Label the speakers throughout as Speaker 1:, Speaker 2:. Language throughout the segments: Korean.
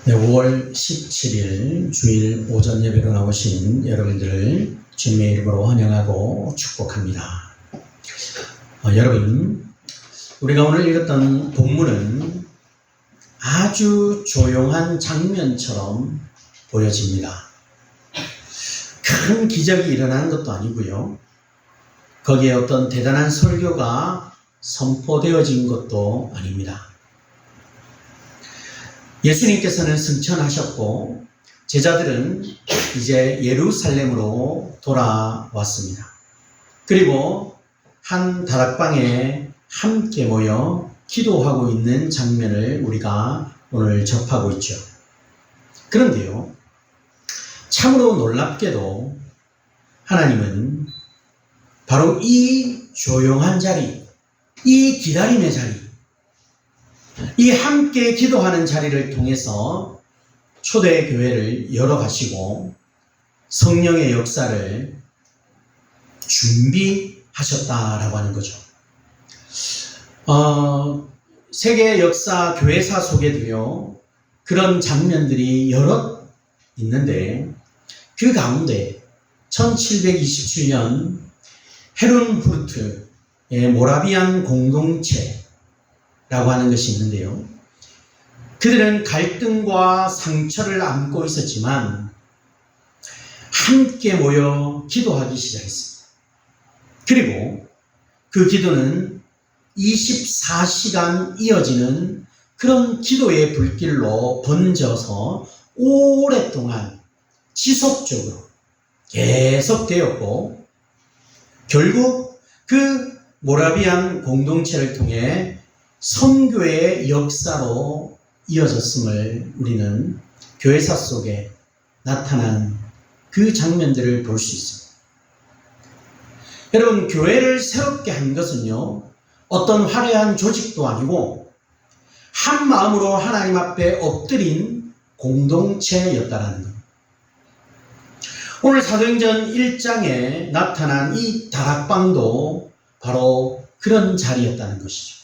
Speaker 1: 네, 5월 17일 주일 오전 예배로 나오신 여러분들을 주님의 이름으로 환영하고 축복합니다. 여러분, 우리가 오늘 읽었던 본문은 아주 조용한 장면처럼 보여집니다. 큰 기적이 일어나는 것도 아니고요. 거기에 어떤 대단한 설교가 선포되어진 것도 아닙니다. 예수님께서는 승천하셨고 제자들은 이제 예루살렘으로 돌아왔습니다. 그리고 한 다락방에 함께 모여 기도하고 있는 장면을 우리가 오늘 접하고 있죠. 그런데요, 참으로 놀랍게도 하나님은 바로 이 조용한 자리, 이 기다림의 자리, 이 함께 기도하는 자리를 통해서 초대교회를 열어가시고 성령의 역사를 준비하셨다라고 하는 거죠. 세계 역사 교회사 속에도요, 그런 장면들이 여러 있는데 그 가운데 1727년 헤룬푸르트의 모라비안 공동체 라고 하는 것이 있는데요. 그들은 갈등과 상처를 안고 있었지만 함께 모여 기도하기 시작했습니다. 그리고 그 기도는 24시간 이어지는 그런 기도의 불길로 번져서 오랫동안 지속적으로 계속되었고 결국 그 모라비안 공동체를 통해 선교의 역사로 이어졌음을 우리는 교회사 속에 나타난 그 장면들을 볼 수 있습니다. 여러분, 교회를 새롭게 한 것은요, 어떤 화려한 조직도 아니고 한 마음으로 하나님 앞에 엎드린 공동체였다라는 것. 오늘 사도행전 1장에 나타난 이 다락방도 바로 그런 자리였다는 것이죠.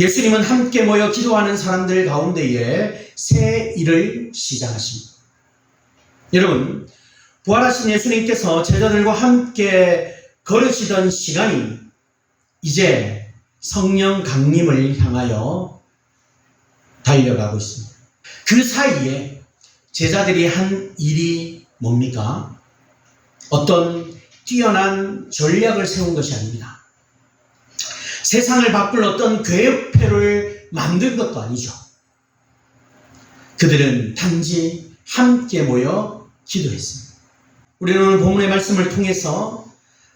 Speaker 1: 예수님은 함께 모여 기도하는 사람들 가운데에 새 일을 시작하십니다. 여러분, 부활하신 예수님께서 제자들과 함께 걸으시던 시간이 이제 성령 강림을 향하여 달려가고 있습니다. 그 사이에 제자들이 한 일이 뭡니까? 어떤 뛰어난 전략을 세운 것이 아닙니다. 세상을 바꿀 어떤 교회표를 만든 것도 아니죠. 그들은 단지 함께 모여 기도했습니다. 우리는 오늘 본문의 말씀을 통해서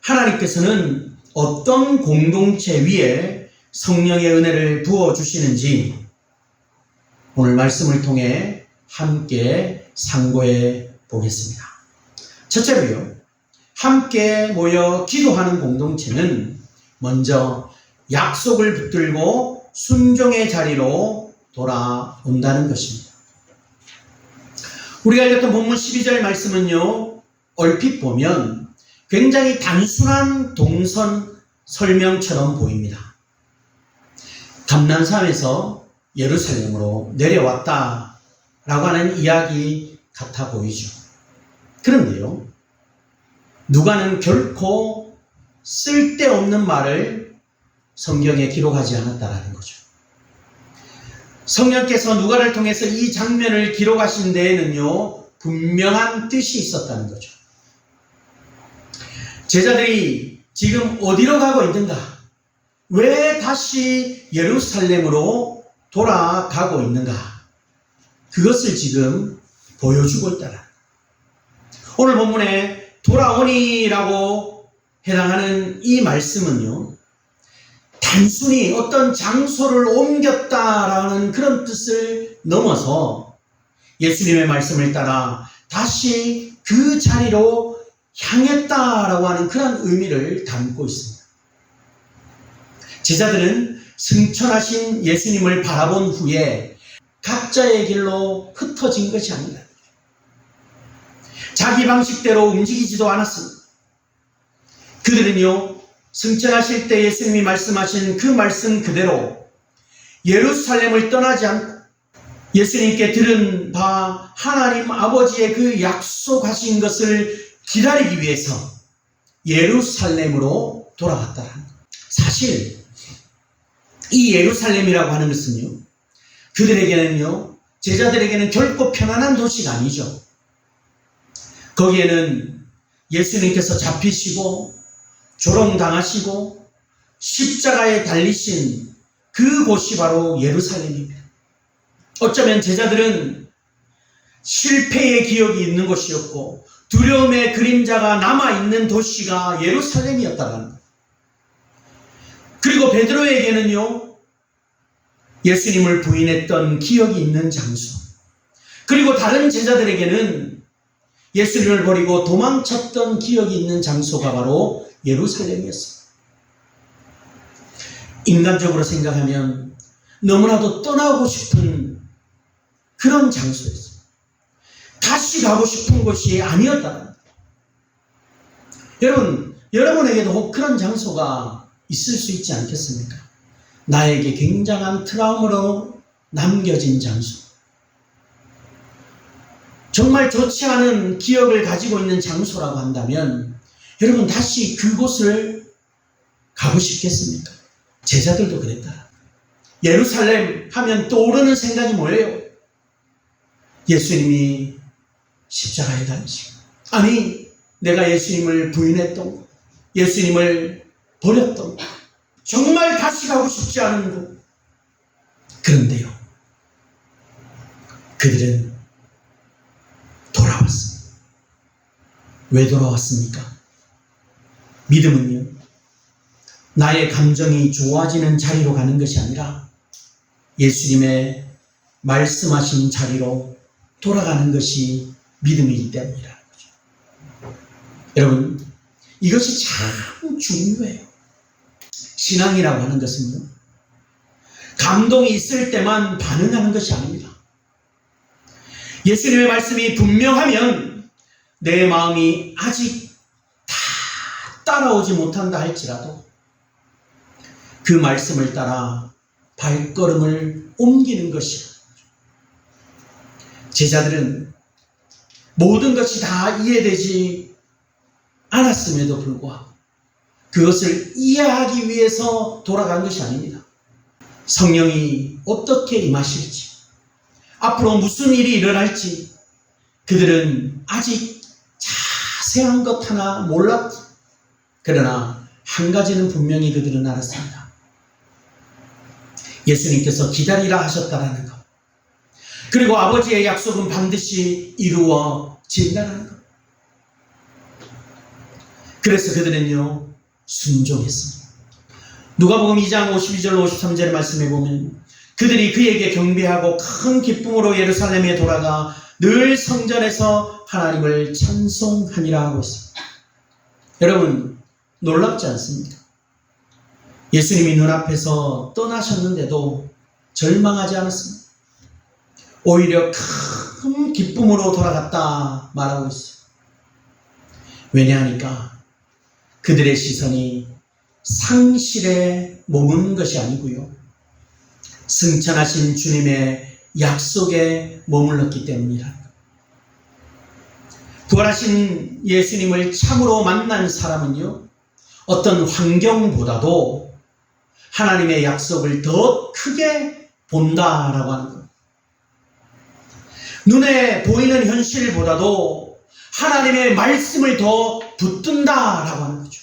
Speaker 1: 하나님께서는 어떤 공동체 위에 성령의 은혜를 부어주시는지 오늘 말씀을 통해 함께 상고해 보겠습니다. 첫째로요, 함께 모여 기도하는 공동체는 먼저 약속을 붙들고 순종의 자리로 돌아온다는 것입니다. 우리가 읽었던 본문 12절 말씀은요, 얼핏 보면 굉장히 단순한 동선 설명처럼 보입니다. 감난산에서 예루살렘으로 내려왔다라고 하는 이야기 같아 보이죠. 그런데요, 누가는 결코 쓸데없는 말을 성경에 기록하지 않았다라는 거죠. 성령께서 누가를 통해서 이 장면을 기록하신 데에는요, 분명한 뜻이 있었다는 거죠. 제자들이 지금 어디로 가고 있는가? 왜 다시 예루살렘으로 돌아가고 있는가? 그것을 지금 보여주고 있다라. 오늘 본문에 돌아오니라고 해당하는 이 말씀은요, 단순히 어떤 장소를 옮겼다라는 그런 뜻을 넘어서 예수님의 말씀을 따라 다시 그 자리로 향했다라고 하는 그런 의미를 담고 있습니다. 제자들은 승천하신 예수님을 바라본 후에 각자의 길로 흩어진 것이 아니다. 자기 방식대로 움직이지도 않았습니다. 그들은요, 승천하실 때 예수님이 말씀하신 그 말씀 그대로 예루살렘을 떠나지 않고 예수님께 들은 바 하나님 아버지의 그 약속하신 것을 기다리기 위해서 예루살렘으로 돌아갔다라는 것. 사실 이 예루살렘이라고 하는 것은요, 그들에게는요, 제자들에게는 결코 편안한 도시가 아니죠. 거기에는 예수님께서 잡히시고 조롱당하시고 십자가에 달리신 그곳이 바로 예루살렘입니다. 어쩌면 제자들은 실패의 기억이 있는 곳이었고 두려움의 그림자가 남아있는 도시가 예루살렘이었다는 것. 그리고 베드로에게는요, 예수님을 부인했던 기억이 있는 장소, 그리고 다른 제자들에게는 예수님을 버리고 도망쳤던 기억이 있는 장소가 바로 예루살렘이었습니다. 인간적으로 생각하면 너무나도 떠나고 싶은 그런 장소였어요. 다시 가고 싶은 곳이 아니었다. 여러분에게도 혹 그런 장소가 있을 수 있지 않겠습니까? 나에게 굉장한 트라우마로 남겨진 장소, 정말 좋지 않은 기억을 가지고 있는 장소라고 한다면 여러분 다시 그곳을 가고 싶겠습니까? 제자들도 그랬다. 예루살렘 하면 떠오르는 생각이 뭐예요? 예수님이 십자가에 달리시고, 아니 내가 예수님을 부인했던 것, 예수님을 버렸던 것, 정말 다시 가고 싶지 않은 곳. 그런데요, 그들은 돌아왔습니다. 왜 돌아왔습니까? 믿음은요, 나의 감정이 좋아지는 자리로 가는 것이 아니라 예수님의 말씀하신 자리로 돌아가는 것이 믿음이기 때문이라는 거죠. 여러분, 이것이 참 중요해요. 신앙이라고 하는 것은요, 감동이 있을 때만 반응하는 것이 아닙니다. 예수님의 말씀이 분명하면 내 마음이 아직 다 따라오지 못한다 할지라도 그 말씀을 따라 발걸음을 옮기는 것이에요. 제자들은 모든 것이 다 이해되지 않았음에도 불구하고 그것을 이해하기 위해서 돌아간 것이 아닙니다. 성령이 어떻게 임하실지, 앞으로 무슨 일이 일어날지 그들은 아직 자세한 것 하나 몰랐지. 그러나 한 가지는 분명히 그들은 알았습니다. 예수님께서 기다리라 하셨다라는 것, 그리고 아버지의 약속은 반드시 이루어진다는 것. 그래서 그들은요, 순종했습니다. 누가복음 2장 52절 53절의 말씀에 보면 그들이 그에게 경배하고 큰 기쁨으로 예루살렘에 돌아가 늘 성전에서 하나님을 찬송하니라 하고 있습니다. 여러분, 놀랍지 않습니까? 예수님이 눈앞에서 떠나셨는데도 절망하지 않았습니다. 오히려 큰 기쁨으로 돌아갔다 말하고 있어요. 왜냐하니까 그들의 시선이 상실에 머무는 것이 아니고요, 승천하신 주님의 약속에 머물렀기 때문이라는 것. 부활하신 예수님을 참으로 만난 사람은요, 어떤 환경보다도 하나님의 약속을 더 크게 본다라고 하는 것. 눈에 보이는 현실보다도 하나님의 말씀을 더 붙든다라고 하는 거죠.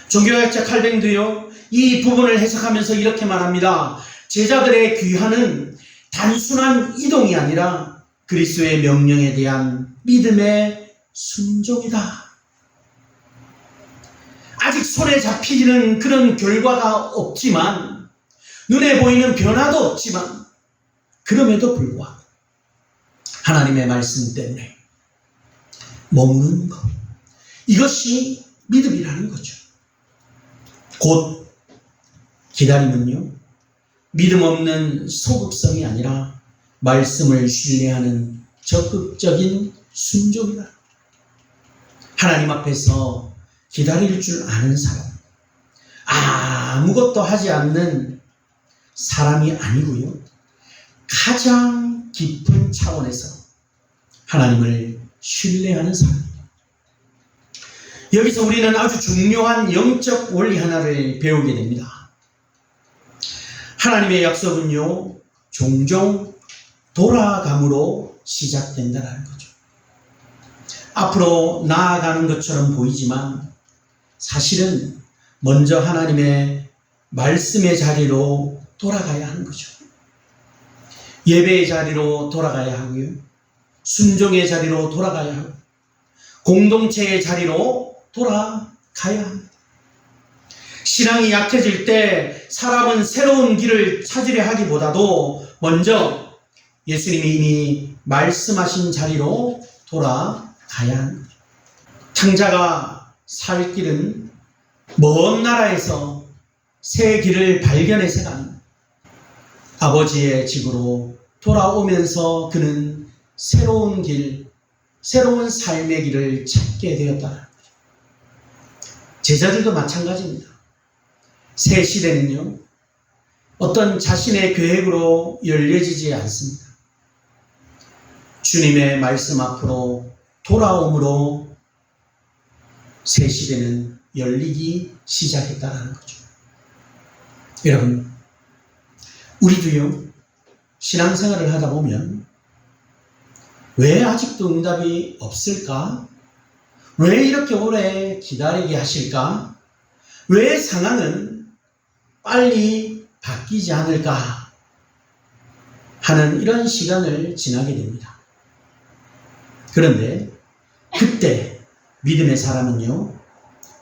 Speaker 1: 종교학자 칼뱅도요, 이 부분을 해석하면서 이렇게 말합니다. 제자들의 귀환은 단순한 이동이 아니라 그리스도의 명령에 대한 믿음의 순종이다. 아직 손에 잡히는 그런 결과가 없지만, 눈에 보이는 변화도 없지만, 그럼에도 불구하고 하나님의 말씀 때문에 머무는 것, 이것이 믿음이라는 거죠. 곧 기다림은요, 믿음 없는 소극성이 아니라 말씀을 신뢰하는 적극적인 순종이다. 하나님 앞에서 기다릴 줄 아는 사람, 아무것도 하지 않는 사람이 아니고요, 가장 깊은 차원에서 하나님을 신뢰하는 사람입니다. 여기서 우리는 아주 중요한 영적 원리 하나를 배우게 됩니다. 하나님의 약속은요, 종종 돌아감으로 시작된다는 거죠. 앞으로 나아가는 것처럼 보이지만 사실은 먼저 하나님의 말씀의 자리로 돌아가야 하는 거죠. 예배의 자리로 돌아가야 하고요. 순종의 자리로 돌아가야 하고 공동체의 자리로 돌아가야 합니다. 신앙이 약해질 때 사람은 새로운 길을 찾으려 하기보다도 먼저 예수님이 이미 말씀하신 자리로 돌아가야 합니다. 창자가 살 길은 먼 나라에서 새 길을 발견해서 갑니다. 아버지의 집으로 돌아오면서 그는 새로운 길, 새로운 삶의 길을 찾게 되었다. 제자들도 마찬가지입니다. 새 시대는요, 어떤 자신의 계획으로 열려지지 않습니다. 주님의 말씀 앞으로 돌아옴으로 새 시대는 열리기 시작했다는 거죠. 여러분, 우리도요, 신앙생활을 하다 보면 왜 아직도 응답이 없을까? 왜 이렇게 오래 기다리게 하실까? 왜 상황은 빨리 바뀌지 않을까? 하는 이런 시간을 지나게 됩니다. 그런데 그때 믿음의 사람은요,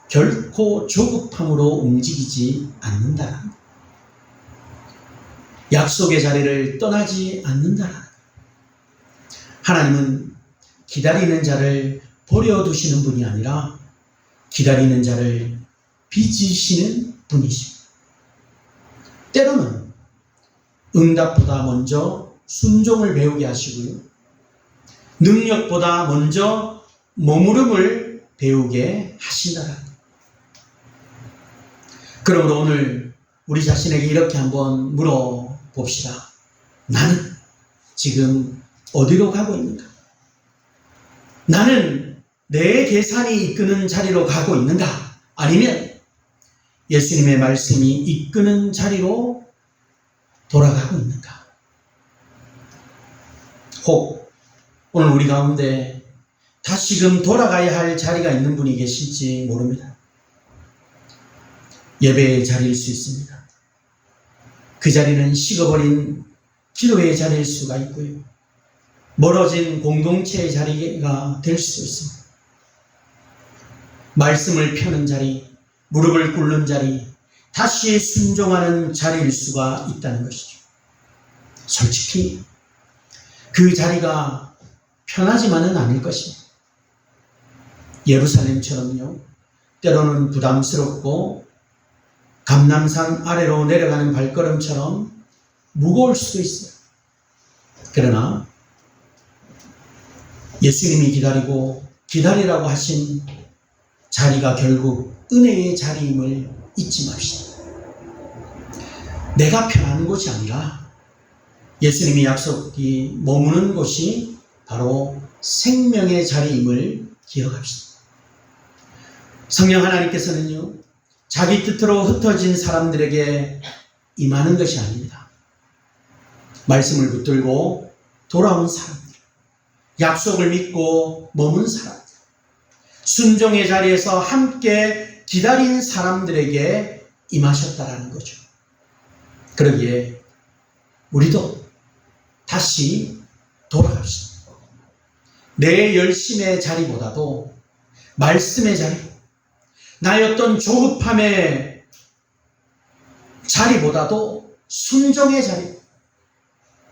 Speaker 1: 결코 조급함으로 움직이지 않는다. 약속의 자리를 떠나지 않는다. 하나님은 기다리는 자를 버려두시는 분이 아니라 기다리는 자를 빚으시는 분이십니다. 때로는 응답보다 먼저 순종을 배우게 하시고요. 능력보다 먼저 머무름을 배우게 하신다. 그러므로 오늘 우리 자신에게 이렇게 한번 물어봅시다. 나는 지금 어디로 가고 있는가? 나는 내 계산이 이끄는 자리로 가고 있는가? 아니면 예수님의 말씀이 이끄는 자리로 돌아가고 있는가? 혹 오늘 우리 가운데 다시금 돌아가야 할 자리가 있는 분이 계실지 모릅니다. 예배의 자리일 수 있습니다. 그 자리는 식어버린 기도의 자리일 수가 있고요. 멀어진 공동체의 자리가 될 수도 있습니다. 말씀을 펴는 자리, 무릎을 꿇는 자리, 다시 순종하는 자리일 수가 있다는 것이죠. 솔직히 그 자리가 편하지만은 않을 것입니다. 예루살렘처럼요, 때로는 부담스럽고 감람산 아래로 내려가는 발걸음처럼 무거울 수도 있어요. 그러나 예수님이 기다리라고 하신 자리가 결국 은혜의 자리임을 잊지 맙시다. 내가 편한 곳이 아니라 예수님이 약속이 머무는 곳이 바로 생명의 자리임을 기억합시다. 성령 하나님께서는요, 자기 뜻으로 흩어진 사람들에게 임하는 것이 아닙니다. 말씀을 붙들고 돌아온 사람들, 약속을 믿고 머문 사람들, 순종의 자리에서 함께 기다린 사람들에게 임하셨다라는 거죠. 그러기에 우리도 다시 돌아갑시다. 내 열심의 자리보다도 말씀의 자리, 나의 어떤 조급함의 자리보다도 순종의 자리,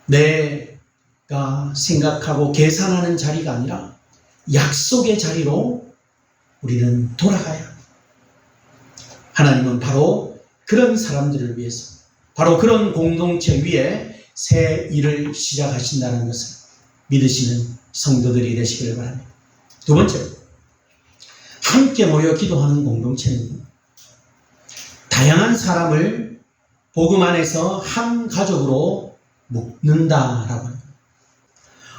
Speaker 1: 내가 생각하고 계산하는 자리가 아니라 약속의 자리로 우리는 돌아가야 합니다. 하나님은 바로 그런 사람들을 위해서, 바로 그런 공동체 위에 새 일을 시작하신다는 것을 믿으시는 성도들이 되시기를 바랍니다. 두 번째로, 함께 모여 기도하는 공동체는 다양한 사람을 복음 안에서 한 가족으로 묶는다라고 합니다.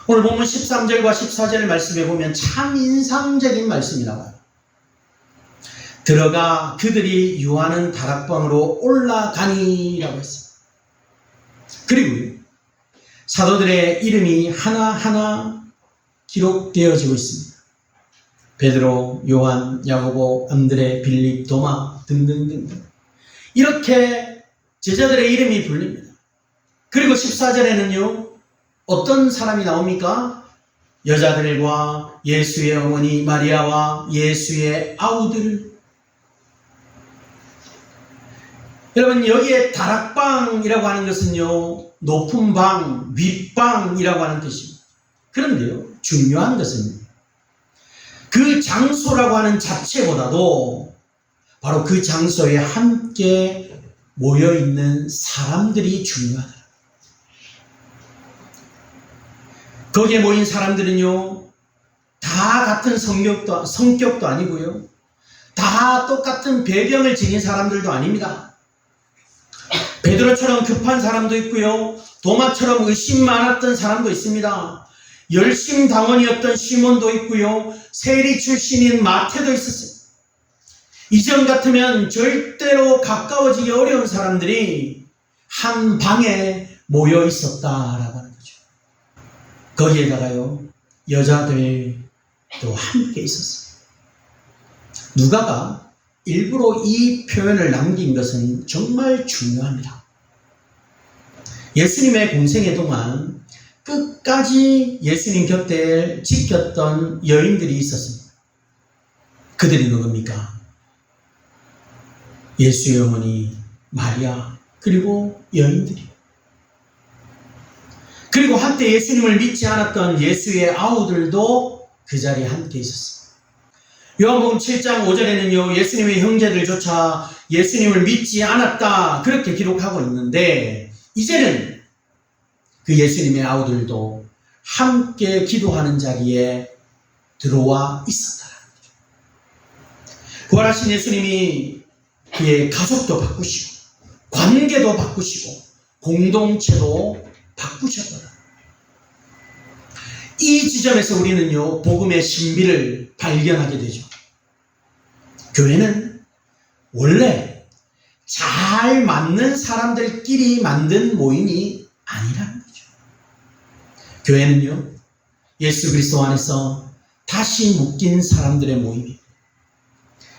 Speaker 1: 오늘 본문 13절과 14절 말씀에 보면 참 인상적인 말씀이 나와요. 들어가 그들이 유하는 다락방으로 올라가니라고 했습니다. 그리고 사도들의 이름이 하나하나 기록되어지고 있습니다. 베드로, 요한, 야고보, 안드레, 빌립, 도마 등등등 이렇게 제자들의 이름이 불립니다. 그리고 14절에는요 어떤 사람이 나옵니까? 여자들과 예수의 어머니 마리아와 예수의 아우들. 여러분 여기에 다락방이라고 하는 것은요 높은 방, 윗방이라고 하는 뜻입니다. 그런데요 중요한 것은 그 장소라고 하는 자체보다도 바로 그 장소에 함께 모여있는 사람들이 중요하다. 거기에 모인 사람들은요 다 같은 성격도 아니고요 다 똑같은 배경을 지닌 사람들도 아닙니다. 베드로처럼 급한 사람도 있고요 도마처럼 의심 많았던 사람도 있습니다. 열심당원이었던 시몬도 있고요 세리 출신인 마태도 있었어요. 이전 같으면 절대로 가까워지기 어려운 사람들이 한 방에 모여 있었다라고 하는 거죠. 거기에다가요 여자들도 함께 있었어요. 누가가 일부러 이 표현을 남긴 것은 정말 중요합니다. 예수님의 공생애 동안 끝까지 예수님 곁에 지켰던 여인들이 있었습니다. 그들이 누굽니까? 예수의 어머니 마리아 그리고 여인들이. 그리고 한때 예수님을 믿지 않았던 예수의 아우들도 그 자리에 함께 있었습니다. 요한복음 7장 5절에는요 예수님의 형제들조차 예수님을 믿지 않았다 그렇게 기록하고 있는데 이제는 그 예수님의 아우들도 함께 기도하는 자리에 들어와 있었다는 거죠. 부활하신 예수님이 그의 가족도 바꾸시고 관계도 바꾸시고 공동체도 바꾸셨더라. 이 지점에서 우리는요 복음의 신비를 발견하게 되죠. 교회는 원래 잘 맞는 사람들끼리 만든 모임이 아니라는 거죠. 교회는요 예수 그리스도 안에서 다시 묶인 사람들의 모임이에요.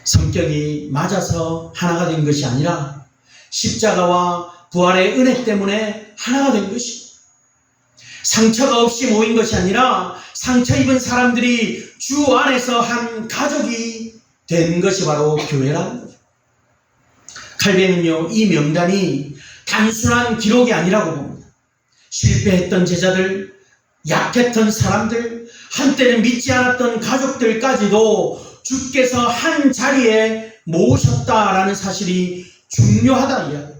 Speaker 1: 성격이 맞아서 하나가 된 것이 아니라 십자가와 부활의 은혜 때문에 하나가 된 것이, 상처가 없이 모인 것이 아니라 상처 입은 사람들이 주 안에서 한 가족이 된 것이 바로 교회라는 거죠. 칼뱅은요 이 명단이 단순한 기록이 아니라고 봅니다. 실패했던 제자들, 약했던 사람들, 한때는 믿지 않았던 가족들까지도 주께서 한 자리에 모으셨다라는 사실이 중요하다 이야기합니다.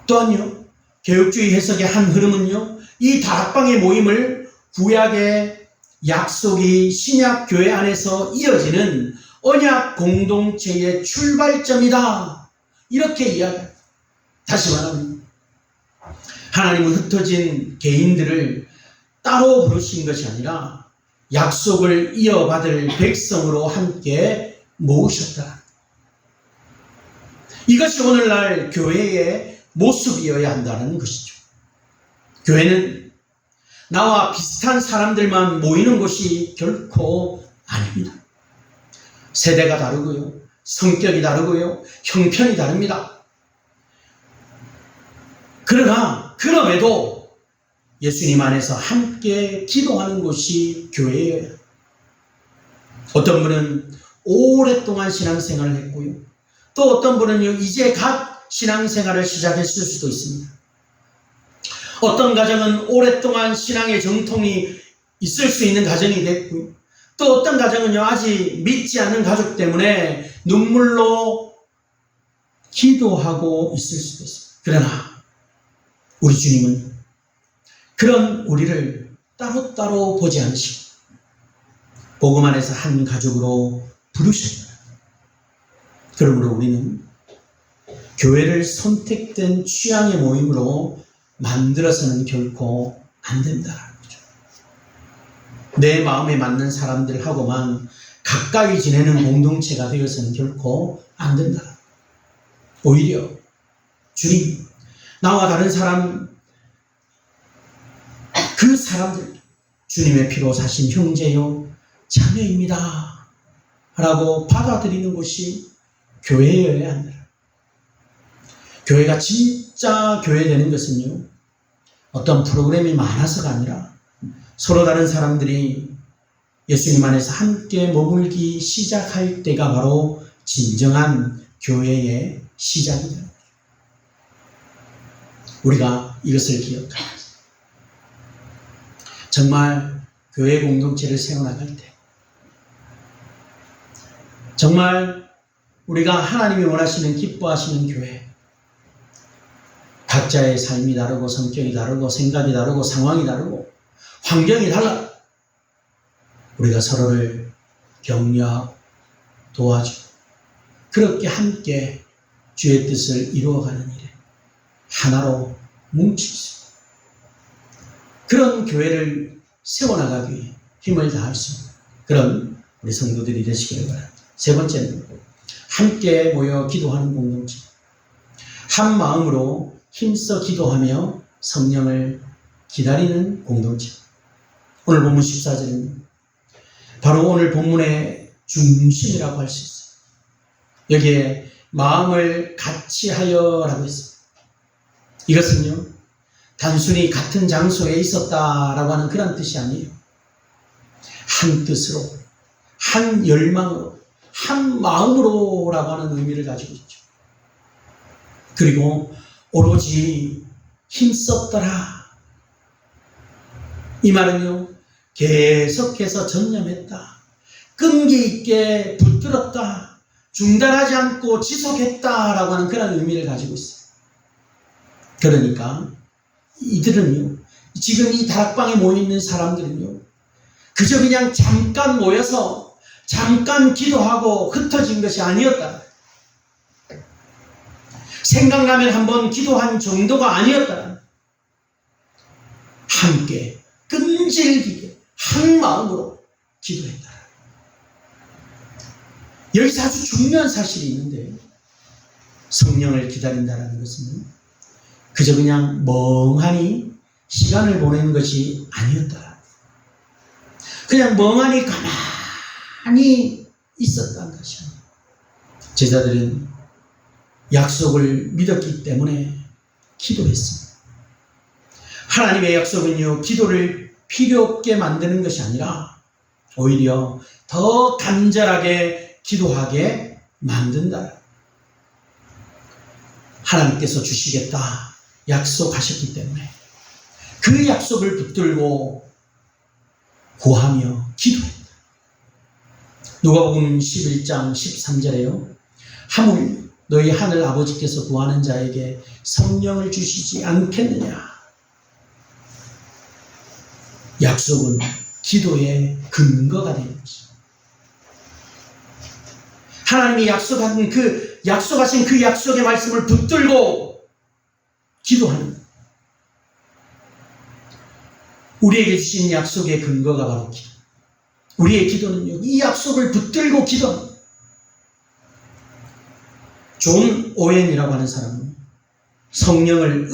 Speaker 1: 또한요 개혁주의 해석의 한 흐름은요 이 다락방의 모임을 구약의 약속이 신약 교회 안에서 이어지는 언약 공동체의 출발점이다 이렇게 이야기합니다. 다시 말하면 하나님은 흩어진 개인들을 따로 부르신 것이 아니라 약속을 이어받을 백성으로 함께 모으셨다. 이것이 오늘날 교회의 모습이어야 한다는 것이죠. 교회는 나와 비슷한 사람들만 모이는 곳이 결코 아닙니다. 세대가 다르고요, 성격이 다르고요, 형편이 다릅니다. 그러나 그럼에도 예수님 안에서 함께 기도하는 곳이 교회예요. 어떤 분은 오랫동안 신앙생활을 했고요, 또 어떤 분은요 이제 갓 신앙생활을 시작했을 수도 있습니다. 어떤 가정은 오랫동안 신앙의 정통이 있을 수 있는 가정이 됐고요, 또 어떤 가정은요 아직 믿지 않는 가족 때문에 눈물로 기도하고 있을 수도 있습니다. 그러나 우리 주님은 그런 우리를 따로따로 보지 않으시고 복음 안에서 한 가족으로 부르셨다. 그러므로 우리는 교회를 선택된 취향의 모임으로 만들어서는 결코 안 된다는 거죠. 내 마음에 맞는 사람들하고만 가까이 지내는 공동체가 되어서는 결코 안 된다. 오히려 주님, 나와 다른 사람, 그 사람들 주님의 피로 사신 형제요 자매입니다 라고 받아들이는 것이 교회여야 한다. 교회가 진짜 교회 되는 것은요, 어떤 프로그램이 많아서가 아니라 서로 다른 사람들이 예수님 안에서 함께 머물기 시작할 때가 바로 진정한 교회의 시작이 되는 거죠. 우리가 이것을 기억합니다. 정말 교회 공동체를 세워나갈 때, 정말 우리가 하나님이 원하시는 기뻐하시는 교회, 각자의 삶이 다르고 성격이 다르고 생각이 다르고 상황이 다르고 환경이 달라, 우리가 서로를 격려하고 도와주고 그렇게 함께 주의 뜻을 이루어가는 일에 하나로 뭉칠 수 있는 그런 교회를 세워나가기 위해 힘을 다할 수 있는 그런 우리 성도들이 되시기를 바랍니다. 세 번째는 함께 모여 기도하는 공동체, 한 마음으로 힘써 기도하며 성령을 기다리는 공동체. 오늘 본문 14절입니다. 바로 오늘 본문의 중심이라고 할 수 있어요. 여기에 마음을 같이 하여라고 했습니다. 이것은요, 단순히 같은 장소에 있었다라고 하는 그런 뜻이 아니에요. 한 뜻으로, 한 열망으로, 한 마음으로라고 하는 의미를 가지고 있죠. 그리고 오로지 힘썼더라. 이 말은요, 계속해서 전념했다, 끈기 있게 붙들었다, 중단하지 않고 지속했다라고 하는 그런 의미를 가지고 있어요. 그러니까 이들은요, 지금 이 다락방에 모여있는 사람들은요, 그저 그냥 잠깐 모여서 잠깐 기도하고 흩어진 것이 아니었다. 생각나면 한번 기도한 정도가 아니었다. 함께 끈질기게 한 마음으로 기도했다. 여기서 아주 중요한 사실이 있는데, 성령을 기다린다는 것은 그저 그냥 멍하니 시간을 보내는 것이 아니었다. 그냥 멍하니 가만히 있었다는 것이 아니에요. 제자들은 약속을 믿었기 때문에 기도했습니다. 하나님의 약속은요, 기도를 필요 없게 만드는 것이 아니라 오히려 더 간절하게 기도하게 만든다. 하나님께서 주시겠다 약속하셨기 때문에 그 약속을 붙들고 구하며 기도했다. 누가복음 11장 13절에요. 하물 너희 하늘 아버지께서 구하는 자에게 성령을 주시지 않겠느냐. 약속은 기도의 근거가 되는 것입니다. 하나님이 약속하신 그 약속의 말씀을 붙들고 기도하는 것. 우리에게 주신 약속의 근거가 바로 기도. 우리의 기도는요, 이 약속을 붙들고 기도합니다. 존 오웬이라고 하는 사람은 성령을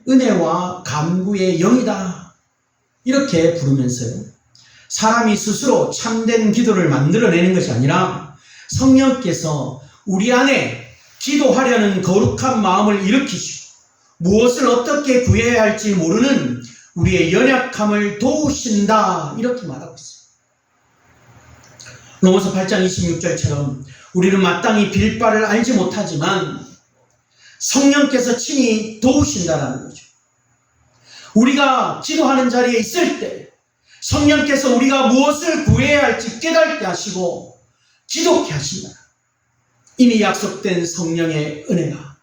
Speaker 1: 은혜와 간구의 영이다 이렇게 부르면서요, 사람이 스스로 참된 기도를 만들어내는 것이 아니라 성령께서 우리 안에 기도하려는 거룩한 마음을 일으키시고 무엇을 어떻게 구해야 할지 모르는 우리의 연약함을 도우신다 이렇게 말하고 있어요. 로마서 8장 26절처럼 우리는 마땅히 빌 바를 알지 못하지만 성령께서 친히 도우신다라는 거죠. 우리가 기도하는 자리에 있을 때 성령께서 우리가 무엇을 구해야 할지 깨닫게 하시고 기도케 하신다. 이미 약속된 성령의 은혜가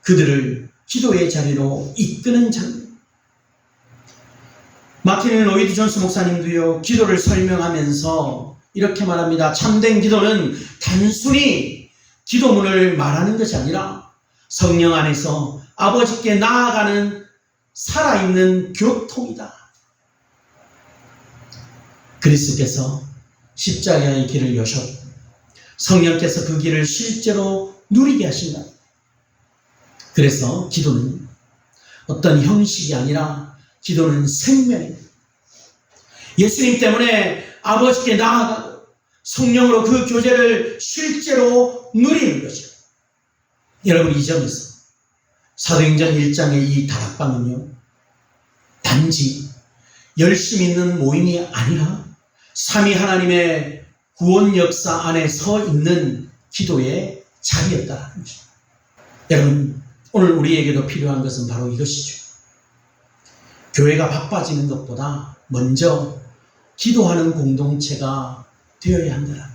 Speaker 1: 그들을 기도의 자리로 이끄는 장면. 마틴 로이드 존스 목사님도요, 기도를 설명하면서 이렇게 말합니다. 참된 기도는 단순히 기도문을 말하는 것이 아니라 성령 안에서 아버지께 나아가는 살아있는 교통이다. 그리스도께서 십자가의 길을 여셨고 성령께서 그 길을 실제로 누리게 하신다. 그래서 기도는 어떤 형식이 아니라 기도는 생명입니다. 예수님 때문에 아버지께 나아가고 성령으로 그 교제를 실제로 누리는 거죠. 여러분, 이 점에서 사도행전 1장의 이 다락방은요, 단지 열심히 있는 모임이 아니라 삼위 하나님의 구원 역사 안에 서 있는 기도의 자리였다는 거죠. 여러분, 오늘 우리에게도 필요한 것은 바로 이것이죠. 교회가 바빠지는 것보다 먼저 기도하는 공동체가 되어야 한다.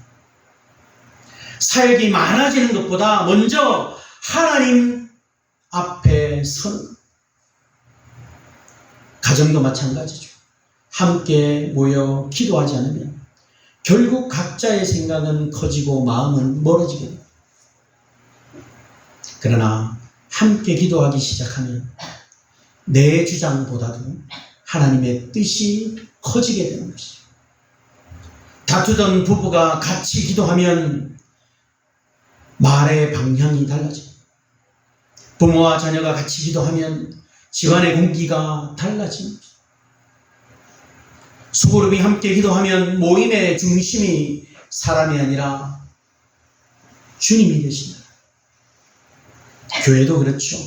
Speaker 1: 사역이 많아지는 것보다 먼저 하나님 앞에 서는 것. 가정도 마찬가지죠. 함께 모여 기도하지 않으면 결국 각자의 생각은 커지고 마음은 멀어지게 됩니다. 그러나 함께 기도하기 시작하면 내 주장보다도 하나님의 뜻이 커지게 되는 것이죠. 다투던 부부가 같이 기도하면 말의 방향이 달라집니다. 부모와 자녀가 같이 기도하면 집안의 공기가 달라집니다. 수그룹이 함께 기도하면 모임의 중심이 사람이 아니라 주님이 되신다. 교회도 그렇죠.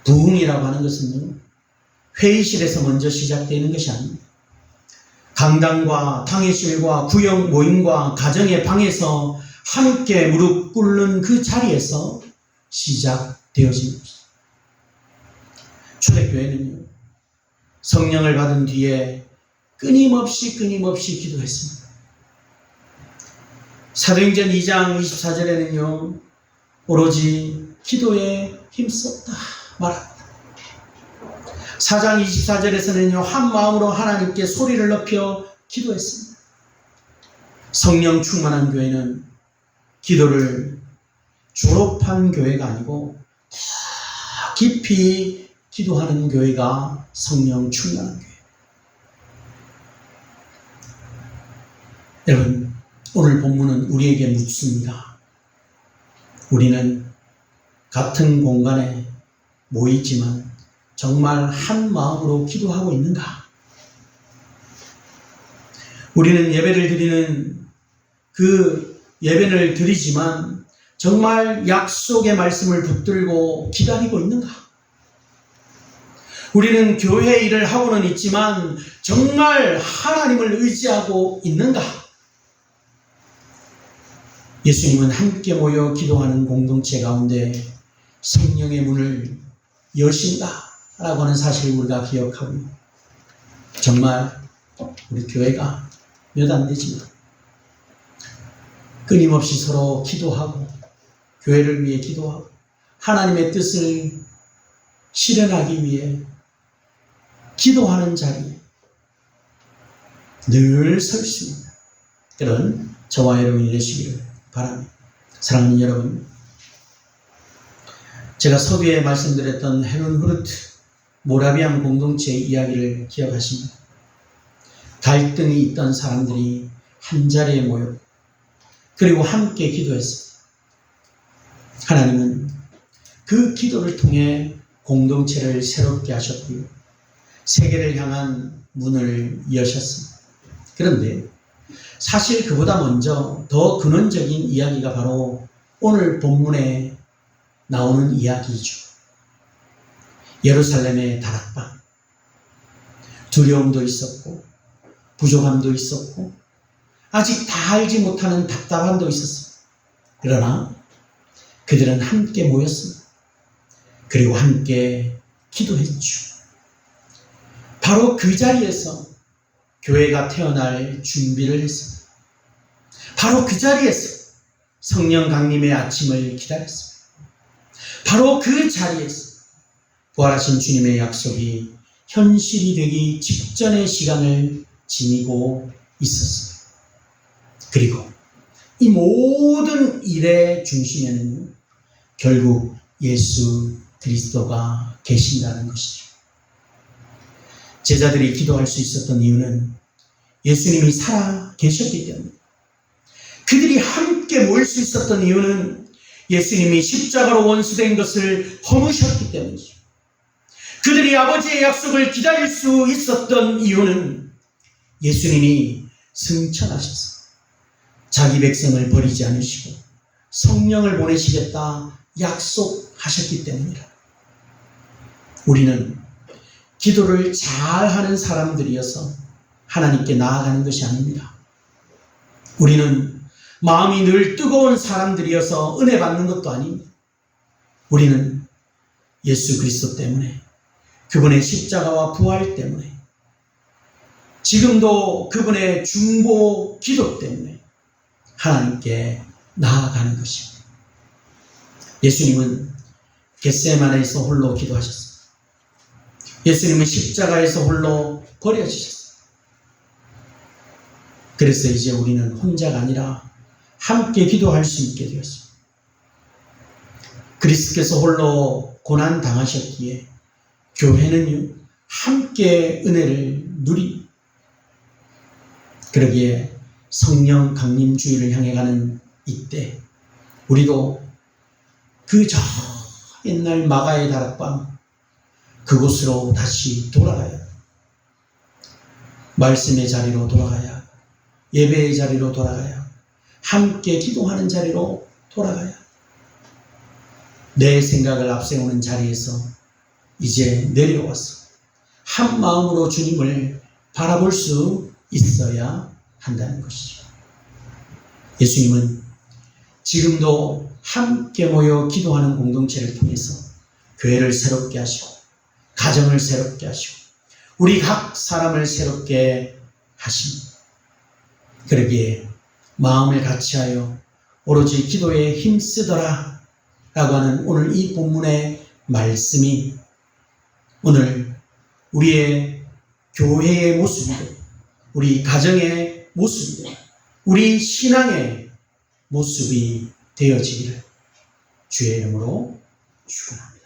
Speaker 1: 부흥이라고 하는 것은요, 회의실에서 먼저 시작되는 것이 아닙니다. 강당과 탕회실과 구역 모임과 가정의 방에서 함께 무릎 꿇는 그 자리에서 시작되어진 것입니다. 초대교회는요, 성령을 받은 뒤에 끊임없이 기도했습니다. 사도행전 2장 24절에는요, 오로지 기도에 힘썼다 말합니다. 4장 24절에서는요, 한 마음으로 하나님께 소리를 높여 기도했습니다. 성령 충만한 교회는 기도를 졸업한 교회가 아니고 더 깊이 기도하는 교회가 성령 충만한 교회. 여러분, 오늘 본문은 우리에게 묻습니다. 우리는 같은 공간에 모이지만 정말 한 마음으로 기도하고 있는가? 우리는 예배를 드리는 그 예배를 드리지만 정말 약속의 말씀을 붙들고 기다리고 있는가? 우리는 교회 일을 하고는 있지만 정말 하나님을 의지하고 있는가? 예수님은 함께 모여 기도하는 공동체 가운데 성령의 문을 여신다라고 하는 사실을 우리가 기억하고, 정말 우리 교회가 몇 안 되지만 끊임없이 서로 기도하고 교회를 위해 기도하고 하나님의 뜻을 실현하기 위해 기도하는 자리에 늘 설 수 있는 그런 저와 여러분이 되시기를 바랍니다. 사랑하는 여러분, 제가 서두에 말씀드렸던 헤른후르트 모라비안 공동체의 이야기를 기억하십니다. 갈등이 있던 사람들이 한자리에 모여 그리고 함께 기도했습니다. 하나님은 그 기도를 통해 공동체를 새롭게 하셨고요, 세계를 향한 문을 여셨습니다. 그런데 사실 그보다 먼저 더 근원적인 이야기가 바로 오늘 본문에 나오는 이야기죠. 예루살렘의 다락방. 두려움도 있었고 부족함도 있었고 아직 다 알지 못하는 답답함도 있었습니다. 그러나 그들은 함께 모였습니다. 그리고 함께 기도했죠. 바로 그 자리에서 교회가 태어날 준비를 했습니다. 바로 그 자리에서 성령 강림의 아침을 기다렸습니다. 바로 그 자리에서 부활하신 주님의 약속이 현실이 되기 직전의 시간을 지니고 있었습니다. 그리고 이 모든 일의 중심에는 결국 예수 그리스도가 계신다는 것이죠. 제자들이 기도할 수 있었던 이유는 예수님이 살아 계셨기 때문입니다. 그들이 함께 모일 수 있었던 이유는 예수님이 십자가로 원수된 것을 허무셨기 때문이죠. 그들이 아버지의 약속을 기다릴 수 있었던 이유는 예수님이 승천하셔서 자기 백성을 버리지 않으시고 성령을 보내시겠다 약속하셨기 때문이다. 우리는 기도를 잘하는 사람들이어서 하나님께 나아가는 것이 아닙니다. 우리는 마음이 늘 뜨거운 사람들이어서 은혜 받는 것도 아닙니다. 우리는 예수 그리스도 때문에, 그분의 십자가와 부활 때문에, 지금도 그분의 중보 기도 때문에 하나님께 나아가는 것입니다. 예수님은 겟세마네에서 홀로 기도하셨습니다. 예수님은 십자가에서 홀로 버려지셨어요. 그래서 이제 우리는 혼자가 아니라 함께 기도할 수 있게 되었습니다. 그리스도께서 홀로 고난 당하셨기에 교회는요, 함께 은혜를 누립니다. 그러기에 성령 강림주의를 향해 가는 이때 우리도 그 저 옛날 마가의 다락방 그곳으로 다시 돌아가야, 말씀의 자리로 돌아가야, 예배의 자리로 돌아가야, 함께 기도하는 자리로 돌아가야, 내 생각을 앞세우는 자리에서 이제 내려와서 한 마음으로 주님을 바라볼 수 있어야 한다는 것이죠. 예수님은 지금도 함께 모여 기도하는 공동체를 통해서 교회를 새롭게 하시고 가정을 새롭게 하시고 우리 각 사람을 새롭게 하십니다. 그러기에 마음을 같이하여 오로지 기도에 힘쓰더라 라고 하는 오늘 이 본문의 말씀이 오늘 우리의 교회의 모습이고 우리 가정의 모습이고 우리 신앙의 모습이 되어지기를 주의 이름으로 축원합니다.